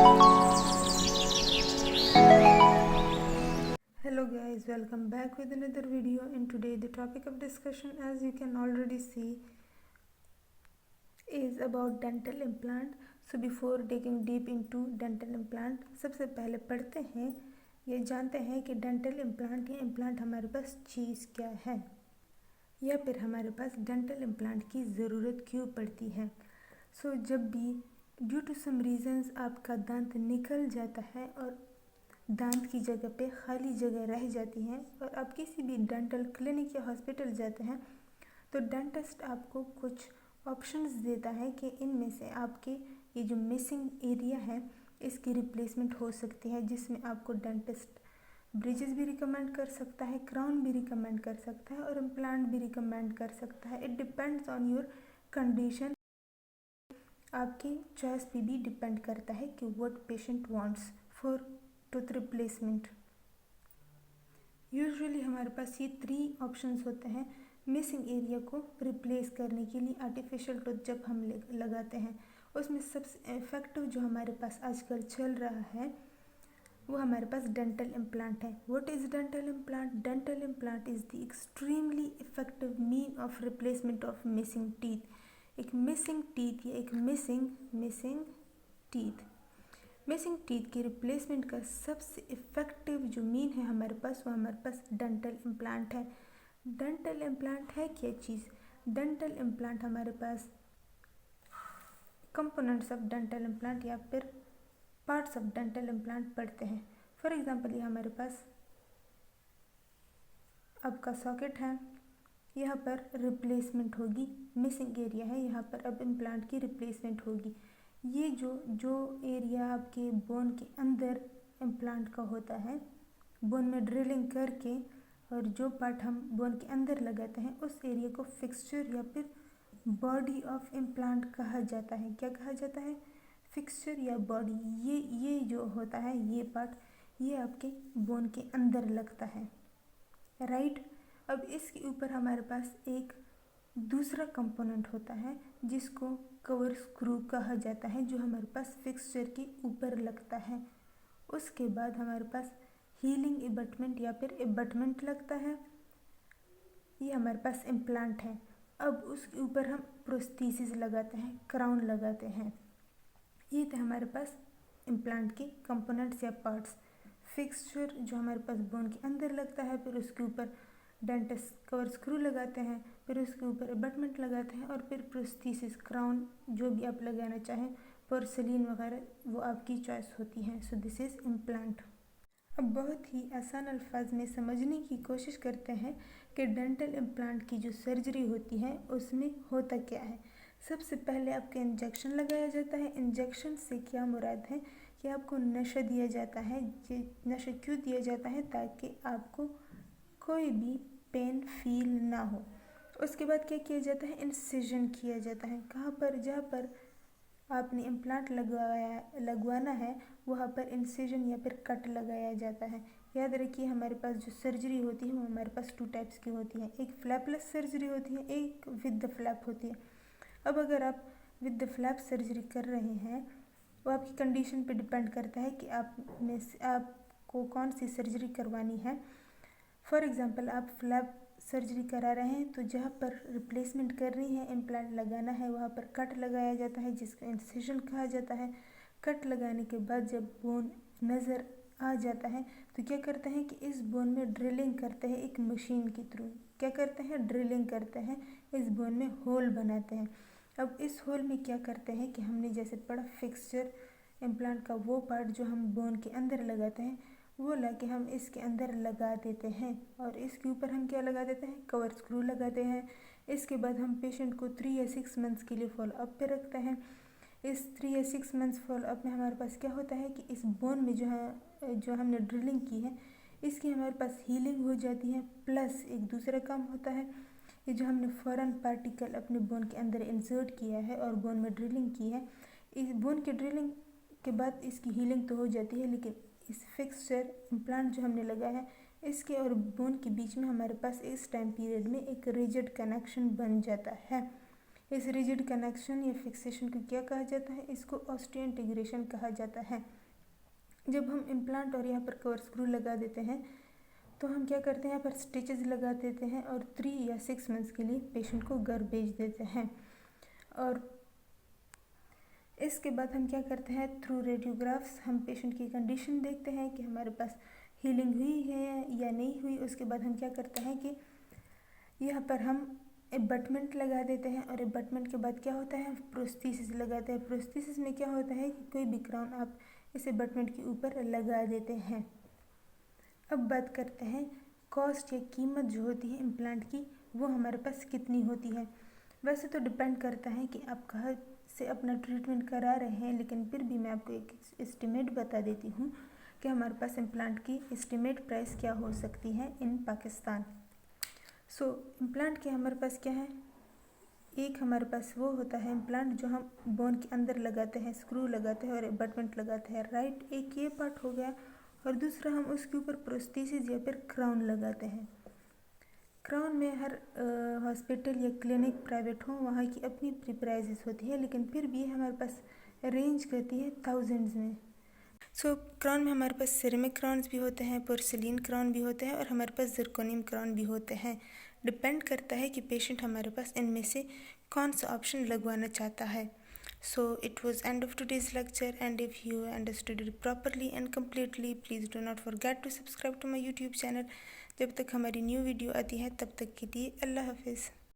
Hello guys, welcome back with another video. And today the topic of discussion, as you can already see, is about dental implant. So before digging deep into dental implant, सबसे पहले पढ़ते हैं, ये जानते हैं कि dental implant या implant हमारे पास चीज़ क्या है, या फिर हमारे पास डेंटल इम्प्लांट की ज़रूरत क्यों पड़ती है। सो जब भी ड्यू टू सम रीज़न्स आपका दांत निकल जाता है और दांत की जगह पे खाली जगह रह जाती है और आप किसी भी डेंटल क्लिनिक या हॉस्पिटल जाते हैं, तो डेंटिस्ट आपको कुछ ऑप्शंस देता है कि इनमें से आपके ये जो मिसिंग एरिया है इसकी रिप्लेसमेंट हो सकती है, जिसमें आपको डेंटिस्ट ब्रिजेस भी रिकमेंड कर सकता है, क्राउन भी रिकमेंड कर सकता है और इम्प्लांट भी रिकमेंड कर सकता है। It depends on your condition, आपकी चॉइस पे भी डिपेंड करता है कि what patient wants for tooth replacement. Usually हमारे पास ये 3 ऑप्शंस होते हैं मिसिंग एरिया को रिप्लेस करने के लिए। आर्टिफिशियल टूथ जब हम लगाते हैं, उसमें सबसे इफ़ेक्टिव जो हमारे पास आजकल चल रहा है वो हमारे पास डेंटल इम्प्लांट है। What is dental implant? Dental implant is the extremely effective mean of replacement of missing teeth. एक मिसिंग टीथ या एक मिसिंग टीथ की रिप्लेसमेंट का सबसे इफ़ेक्टिव जो मीन है हमारे पास, वो हमारे पास डेंटल इम्प्लांट है। डेंटल इम्प्लांट है क्या चीज़? डेंटल इम्प्लांट हमारे पास कंपोनेंट्स ऑफ डेंटल इम्प्लांट या फिर पार्ट्स ऑफ डेंटल इम्प्लांट पढ़ते हैं। फॉर एग्जांपल, ये हमारे पास आपका सॉकेट है, यहाँ पर रिप्लेसमेंट होगी, मिसिंग एरिया है, यहाँ पर अब इम्प्लांट की रिप्लेसमेंट होगी। ये जो एरिया आपके बोन के अंदर इम्प्लांट का होता है, बोन में ड्रिलिंग करके और जो पार्ट हम बोन के अंदर लगाते हैं उस एरिया को फिक्सचर या फिर बॉडी ऑफ इम्प्लांट कहा जाता है। क्या कहा जाता है? फिक्सचर या बॉडी। ये जो होता है, ये पार्ट, ये आपके बोन के अंदर लगता है, राइट। अब इसके ऊपर हमारे पास एक दूसरा कंपोनेंट होता है जिसको कवर स्क्रू कहा जाता है, जो हमारे पास फिक्सचर के ऊपर लगता है। उसके बाद हमारे पास हीलिंग एबटमेंट या फिर एबटमेंट लगता है, ये हमारे पास इम्प्लांट है। अब उसके ऊपर हम प्रोस्थेसिस लगाते हैं, क्राउन लगाते हैं। ये थे हमारे पास इम्प्लांट के कंपोनेंट्स या पार्ट्स। फिक्सचर जो हमारे पास बोन के अंदर लगता है, फिर उसके ऊपर डेंटिस्ट कवर स्क्रू लगाते हैं, फिर उसके ऊपर एबटमेंट लगाते हैं और फिर प्रोस्थेसिस, क्राउन, जो भी आप लगाना चाहें, पोर्सिलीन वगैरह, वो आपकी चॉइस होती है। So this is implant. अब बहुत ही आसान अल्फाज में समझने की कोशिश करते हैं कि डेंटल इम्प्लांट की जो सर्जरी होती है उसमें होता क्या है। सबसे पहले आपको इंजेक्शन लगाया जाता है। इंजेक्शन से क्या मुराद है कि आपको नशा दिया जाता है। नशा क्यों दिया जाता है? ताकि आपको कोई भी पेन फील ना हो। उसके बाद क्या किया जाता है? इंसिजन किया जाता है। कहाँ पर? जहाँ पर आपने इम्प्लांट लगवाना है वहाँ पर इंसिजन या फिर कट लगाया जाता है। याद रखिए, हमारे पास जो सर्जरी होती है वो हमारे पास 2 टाइप्स की होती है। एक फ्लैपलेस सर्जरी होती है, एक विद द फ्लैप होती है। अब अगर आप विद द फ्लैप सर्जरी कर रहे हैं, वो आपकी कंडीशन पे डिपेंड करता है कि आपको कौन सी सर्जरी करवानी है। फॉर एग्ज़ाम्पल, आप फ्लैप सर्जरी करा रहे हैं तो जहाँ पर रिप्लेसमेंट करनी है, इम्प्लांट लगाना है, वहाँ पर कट लगाया जाता है जिसको इंसिजन कहा जाता है। कट लगाने के बाद जब बोन नज़र आ जाता है तो क्या करते हैं कि इस बोन में ड्रिलिंग करते हैं एक मशीन के थ्रू। क्या करते हैं? ड्रिलिंग करते हैं, इस बोन में होल बनाते हैं। अब इस होल में क्या करते हैं कि हमने जैसे पढ़ा, फिक्सचर, इम्प्लांट का वो पार्ट जो हम बोन के अंदर लगाते हैं, वो लाके हम इसके अंदर लगा देते हैं और इसके ऊपर हम क्या लगा देते हैं? कवर स्क्रू लगाते हैं। इसके बाद हम पेशेंट को 3 या 6 मंथ्स के लिए फॉलोअप पे रखते हैं। इस 3 या 6 मंथ्स फॉलोअप में हमारे पास क्या होता है कि इस बोन में जो हमने ड्रिलिंग की है, इसकी हमारे पास हीलिंग हो जाती है। प्लस एक दूसरा काम होता है, ये जो हमने फॉरेन पार्टिकल अपने बोन के अंदर इंसर्ट किया है और बोन में ड्रिलिंग की है, इस बोन के ड्रिलिंग के बाद इसकी हीलिंग तो हो जाती है, लेकिन इस फिक्सचर इम्प्लांट जो हमने लगाया है, इसके और बोन के बीच में हमारे पास इस टाइम पीरियड में एक रिजिड कनेक्शन बन जाता है। इस रिजिड कनेक्शन या फिक्सेशन को क्या कहा जाता है? इसको ऑस्टियोइंटीग्रेशन कहा जाता है। जब हम इम्प्लांट और यहाँ पर कवर स्क्रू लगा देते हैं तो हम क्या करते हैं, यहाँ पर स्टिचेस लगा देते हैं और 3 या 6 मंथ्स के लिए पेशेंट को घर भेज देते हैं। और इसके बाद हम क्या करते हैं, थ्रू रेडियोग्राफ्स हम पेशेंट की कंडीशन देखते हैं कि हमारे पास हीलिंग हुई है या नहीं हुई। उसके बाद हम क्या करते हैं कि यहाँ पर हम एबटमेंट लगा देते हैं और एबटमेंट के बाद क्या होता है, प्रोस्थेसिस लगाते हैं। प्रोस्थेसिस में क्या होता है कि कोई भी क्राउन आप इस एबटमेंट के ऊपर लगा देते हैं। अब बात करते हैं कॉस्ट या कीमत जो होती है इम्प्लांट की, वो हमारे पास कितनी होती है। वैसे तो डिपेंड करता है कि आप कहाँ से अपना ट्रीटमेंट करा रहे हैं, लेकिन फिर भी मैं आपको एक एस्टिमेट बता देती हूँ कि हमारे पास इम्प्लांट की एस्टिमेट प्राइस क्या हो सकती है इन पाकिस्तान। इम्प्लांट के हमारे पास क्या है, एक हमारे पास वो होता है इम्प्लांट जो हम बोन के अंदर लगाते हैं, स्क्रू लगाते हैं और एबटमेंट लगाते हैं, राइट। एक ये पार्ट हो गया और दूसरा हम उसके ऊपर प्रोस्थेसिस या फिर क्राउन लगाते हैं। क्राउन में हर हॉस्पिटल या क्लिनिक प्राइवेट हो वहाँ की अपनी प्राइसेस होती है, लेकिन फिर भी हमारे पास रेंज करती है थाउजेंड्स में। क्राउन में हमारे पास सिरेमिक क्राउन्स भी होते हैं, पोर्सिलीन क्राउन भी होते हैं और हमारे पास जिरकोनियम क्राउन भी होते हैं। डिपेंड करता है कि पेशेंट हमारे पास इनमें से कौन सा ऑप्शन लगवाना चाहता है। So it was end of today's lecture, and if you understood it properly and completely, please do not forget to subscribe to my YouTube channel। जब तक हमारी न्यू वीडियो आती है तब तक के लिए अल्लाह हाफिज़।